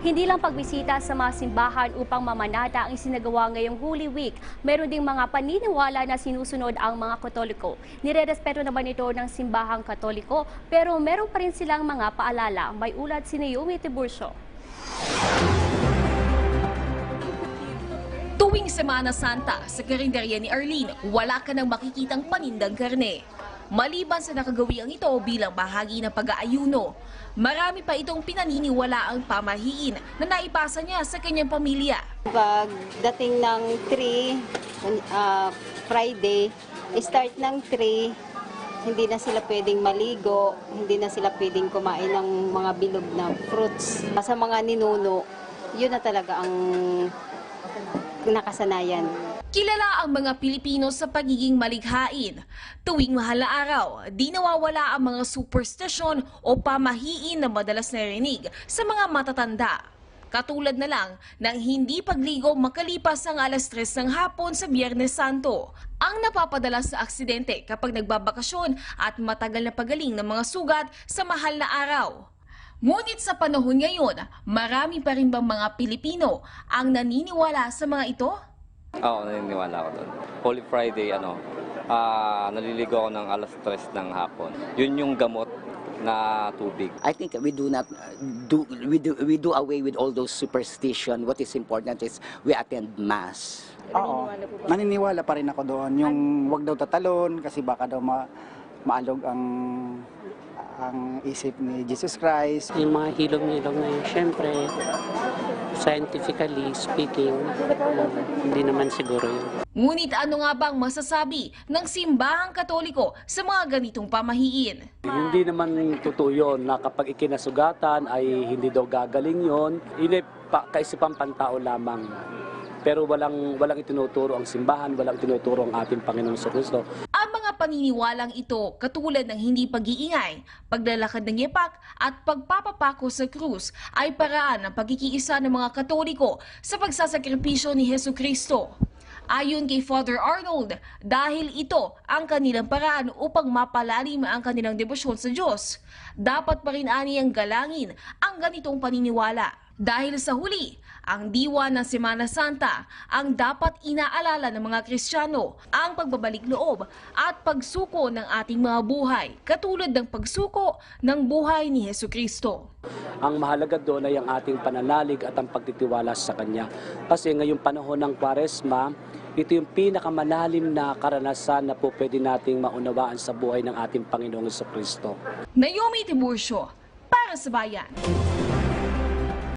Hindi lang pagbisita sa mga simbahan upang mamanata ang isinagawa ngayong Holy Week, meron ding mga paniniwala na sinusunod ang mga Katoliko. Nirerespeto naman ito ng simbahang Katoliko, pero meron pa rin silang mga paalala. May ulat si Naomi Tiburcio. Tuwing Semana Santa, sa karinderya ni Arlene, wala ka nang makikitang panindang karne. Maliban sa nakagawiang ito bilang bahagi ng pag-aayuno, marami pa itong pinaniniwalaang pamahiin na naipasa niya sa kanyang pamilya. Pagdating ng 3, Friday, start ng 3, hindi na sila pwedeng maligo, hindi na sila pwedeng kumain ng mga bilog na fruits. Sa mga ninuno, yun na talaga ang nakasanayan. Kilala ang mga Pilipino sa pagiging malikhain. Tuwing mahal na araw, di nawawala ang mga superstition o pamahiin na madalas narinig sa mga matatanda. Katulad na lang ng hindi pagligo makalipas ang alas 3 ng hapon sa Biyernes Santo. Ang napapadala sa aksidente kapag nagbabakasyon at matagal na pagaling ng mga sugat sa mahal na araw. Ngunit sa panahon ngayon, marami pa rin bang mga Pilipino ang naniniwala sa mga ito? Oo, naniniwala ako doon. Holy Friday, naliligo ako ng alas 3 ng hapon. Yun yung gamot na tubig. I think we do away with all those superstition. What is important is we attend mass. Oo, naniniwala pa rin ako doon. Yung wag daw tatalon kasi baka daw maalog ang isip ni Jesus Christ. Yung mga hilom-hilom na yun, syempre, scientifically speaking, hindi naman siguro yun. Ngunit ano nga bang masasabi ng simbahang Katoliko sa mga ganitong pamahiin? Hindi naman totoo yun na kapag ikinasugatan ay hindi daw gagaling yun. Kaisipan pantao lamang. Pero walang itinuturo ang simbahan, walang itinuturo ang ating Panginoong Jesucristo. Ang mga paniniwalang ito, katulad ng hindi pag-iingay, paglalakad ng yapak at pagpapapako sa krus, ay paraan ng pagkikiisa ng mga Katoliko sa pagsasakripisyo ni Jesucristo. Ayon kay Father Arnold, dahil ito ang kanilang paraan upang mapalalim ang kanilang debosyon sa Diyos, dapat pa rin aniyang galangin ang ganitong paniniwala. Dahil sa huli, ang diwa ng Semana Santa ang dapat inaalala ng mga Kristiyano, ang pagbabalik loob at pagsuko ng ating mga buhay, katulad ng pagsuko ng buhay ni Jesucristo. Ang mahalaga doon ay ang ating pananalig at ang pagtitiwala sa Kanya. Kasi ngayong panahon ng Kwaresma, ito yung pinakamalalim na karanasan na po pwede nating maunawaan sa buhay ng ating Panginoong Jesucristo. Naomi Tiburcio, para sa Bayan.